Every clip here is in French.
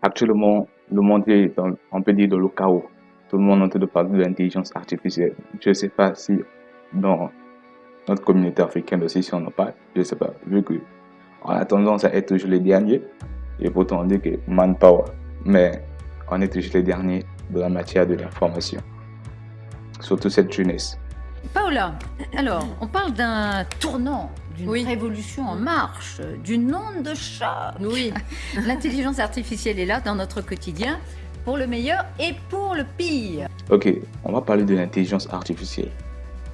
Actuellement, le monde est on peut dire, dans le chaos. Tout le monde est en train de parler de l'intelligence artificielle. Je ne sais pas si dans notre communauté africaine aussi, si on en parle, je ne sais pas, vu que on a tendance à être toujours les derniers, et pourtant on dit que manpower, mais on est toujours les derniers de la matière de l'information, surtout cette jeunesse. Paola, alors, on parle d'un tournant, d'une Oui. révolution en marche, d'une onde de choc. Oui, L'intelligence artificielle est là dans notre quotidien, pour le meilleur et pour le pire. Ok, on va parler de l'intelligence artificielle.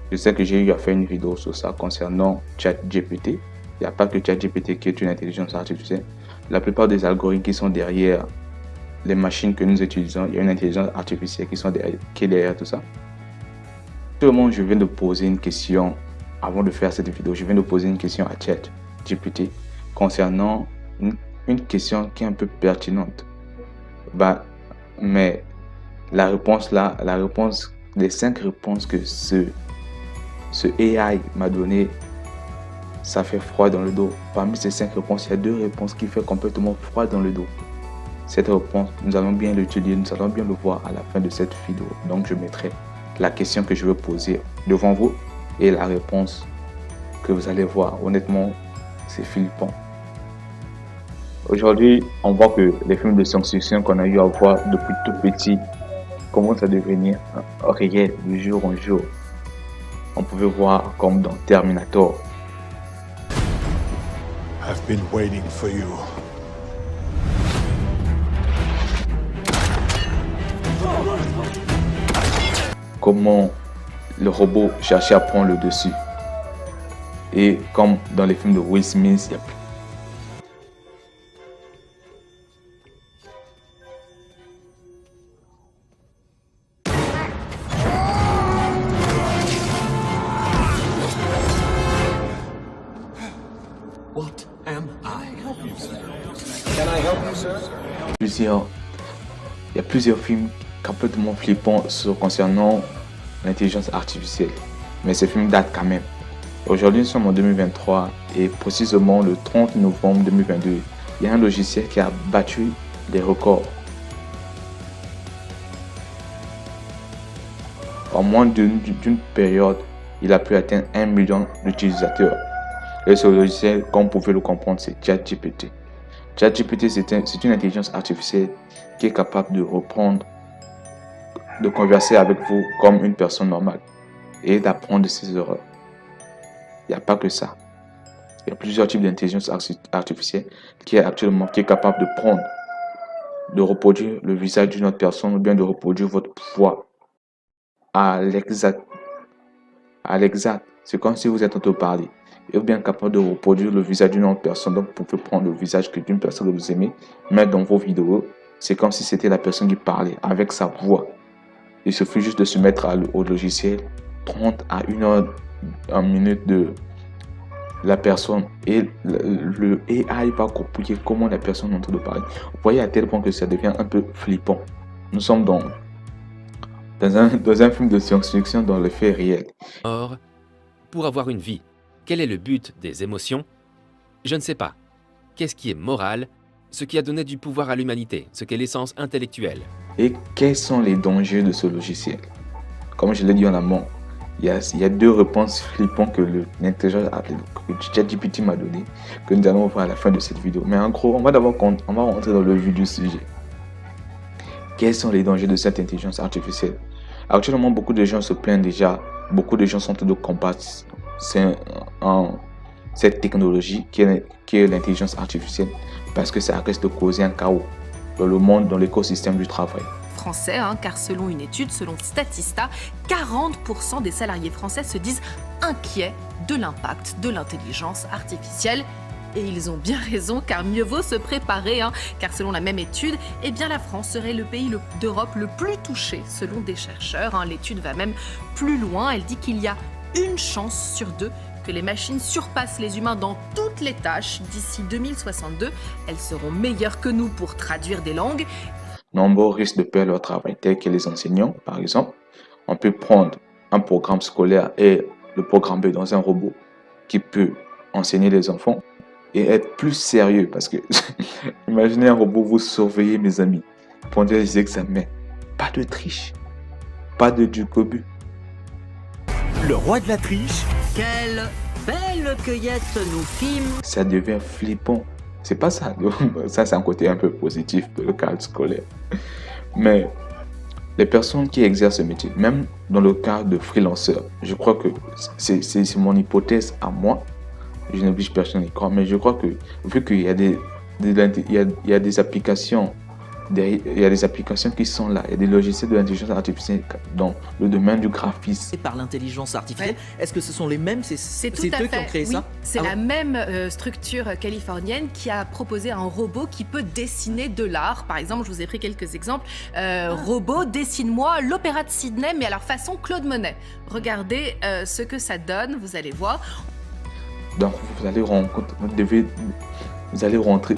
Je sais que j'ai eu à faire une vidéo sur ça concernant ChatGPT. Il n'y a pas que ChatGPT qui est une intelligence artificielle. La plupart des algorithmes qui sont derrière les machines que nous utilisons, il y a une intelligence artificielle qui est derrière tout ça. Tout le monde, je viens de poser une question, avant de faire cette vidéo, je viens de poser une question à ChatGPT concernant une question qui est un peu pertinente. Mais la réponse, les 5 réponses que ce AI m'a donné, ça fait froid dans le dos. Parmi ces 5 réponses, il y a 2 réponses qui font complètement froid dans le dos. Cette réponse, nous allons bien l'étudier, nous allons bien le voir à la fin de cette vidéo. Donc je mettrai la question que je veux poser devant vous et la réponse que vous allez voir. Honnêtement, c'est flippant. Aujourd'hui, on voit que les films de science-fiction qu'on a eu à voir depuis tout petit commencent à devenir réels de jour en jour. On pouvait voir comme dans Terminator. I've been waiting for you. Comment le robot cherchait à prendre le dessus. Et comme dans les films de Will Smith, il y a What am I? Can I help you, sir? il y a plusieurs films complètement flippants concernant l'intelligence artificielle. Mais ces films datent quand même. Aujourd'hui, nous sommes en 2023 et précisément le 30 novembre 2022, il y a un logiciel qui a battu des records. En moins d'une période, il a pu atteindre 1 million d'utilisateurs. Et ce logiciel, comme vous pouvez le comprendre, c'est ChatGPT. ChatGPT, c'est une intelligence artificielle qui est capable de reprendre, de converser avec vous comme une personne normale et d'apprendre de ses erreurs. Il n'y a pas que ça. Il y a plusieurs types d'intelligence artificielle qui est capable de prendre, de reproduire le visage d'une autre personne ou bien de reproduire votre voix à l'exact. C'est comme si vous êtes en train de parler. Et bien capable de reproduire le visage d'une autre personne. Donc, vous pouvez prendre le visage d'une personne que vous aimez, mettre dans vos vidéos. C'est comme si c'était la personne qui parlait avec sa voix. Il suffit juste de se mettre au logiciel 30 à 1 minute de la personne. Et le AI va copier comment la personne est en train de parler. Vous voyez à tel point que ça devient un peu flippant. Nous sommes dans un film de science-fiction dans le fait réel. Or, pour avoir une vie, quel est le but des émotions? Je ne sais pas. Qu'est-ce qui est moral? Ce qui a donné du pouvoir à l'humanité, ce qu'est l'essence intellectuelle. Et quels sont les dangers de ce logiciel? Comme je l'ai dit en amont, il y a 2 réponses flippantes que l'intelligence que ChatGPT m'a donné, que nous allons voir à la fin de cette vidéo. Mais en gros, on va rentrer dans le vif du sujet. Quels sont les dangers de cette intelligence artificielle? Actuellement, beaucoup de gens se plaignent déjà, beaucoup de gens sont en train de combattre cette technologie qui est l'intelligence artificielle parce que ça risque de causer un chaos dans le monde, dans l'écosystème du travail. français, car selon une étude, selon Statista, 40% des salariés français se disent inquiets de l'impact de l'intelligence artificielle. Et ils ont bien raison, car mieux vaut se préparer, car selon la même étude, eh bien la France serait le pays d'Europe le plus touché, selon des chercheurs. L'étude va même plus loin, elle dit qu'il y a une chance sur 2 que les machines surpassent les humains dans toutes les tâches. D'ici 2062, elles seront meilleures que nous pour traduire des langues. Nombreux risquent de perdre leur travail, tels que les enseignants, par exemple. On peut prendre un programme scolaire et le programmer dans un robot qui peut enseigner les enfants et être plus sérieux parce que Imaginez un robot vous surveiller, mes amis, pendant les examens. Pas de triche, pas de ducobu. Le roi de la triche, Quelle belle cueillette nous fîmes. Ça devient flippant. C'est pas ça. Ça, c'est un côté un peu positif de le cadre scolaire. Mais les personnes qui exercent ce métier, même dans le cadre de freelanceur, je crois que c'est mon hypothèse à moi. Je n'oblige personne à y croire, mais je crois que vu qu'il y a il y a des applications, il y a des applications qui sont là, il y a des logiciels de l'intelligence artificielle dans le domaine du graphisme. Et par l'intelligence artificielle, est-ce que ce sont les mêmes? C'est Tout à eux qui fait, ont créé oui. ça? C'est Ah la ouais. même structure californienne qui a proposé un robot qui peut dessiner de l'art. Par exemple, je vous ai pris quelques exemples. Robot, dessine-moi l'opéra de Sydney, mais alors façon Claude Monet. Regardez ce que ça donne, vous allez voir. Donc vous allez rentrer.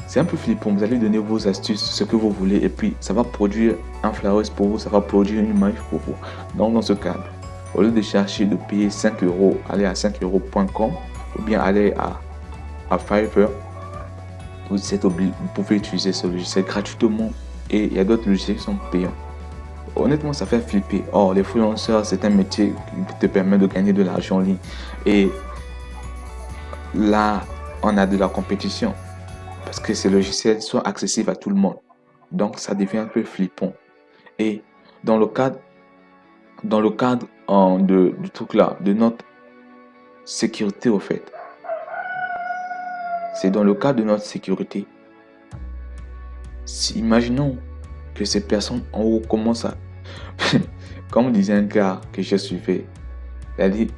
C'est un peu flippant, vous allez donner vos astuces, ce que vous voulez, et puis ça va produire un flowers pour vous, ça va produire une image pour vous. Donc dans ce cadre, au lieu de chercher de payer 5 euros, allez à 5euros.com ou bien aller à Fiverr, vous pouvez utiliser ce logiciel gratuitement et il y a d'autres logiciels qui sont payants. Honnêtement, ça fait flipper. Or, les freelancers, c'est un métier qui te permet de gagner de l'argent en ligne. Et là, on a de la compétition. Parce que ces logiciels sont accessibles à tout le monde. Donc, ça devient un peu flippant. Et dans le cadre du truc là, de notre sécurité au fait, c'est dans le cadre de notre sécurité. Imaginons que ces personnes en haut commencent à... Comme disait un gars que je suivais, il a dit,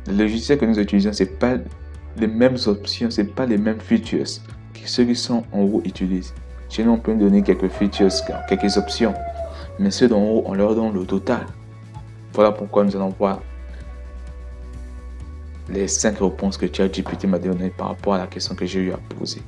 le logiciel que nous utilisons, c'est pas les mêmes options, c'est pas les mêmes features que ceux qui sont en haut utilisent. Chez nous, on peut donner quelques features, quelques options, mais ceux d'en haut, on leur donne le total. Voilà pourquoi nous allons voir les 5 réponses que ChatGPT m'a données par rapport à la question que j'ai eu à poser.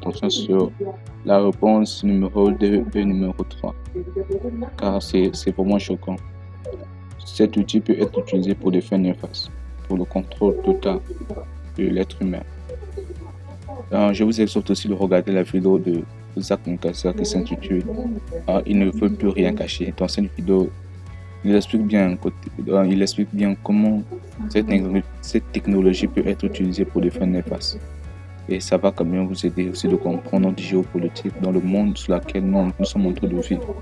Attention sur la réponse numéro 2 et numéro 3, car c'est vraiment choquant. Cet outil peut être utilisé pour des fins néfastes, pour le contrôle total de l'être humain. Je vous exhorte aussi de regarder la vidéo de Zach Mukasa qui s'intitule « Il ne veut plus rien cacher ». Dans cette vidéo, il explique bien comment cette technologie peut être utilisée pour des fins néfastes. Et ça va quand même vous aider aussi de comprendre notre géopolitique dans le monde sur lequel nous sommes en train de vivre.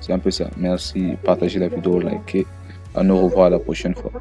C'est un peu ça. Merci, partagez la vidéo, likez. À nous revoir la prochaine fois.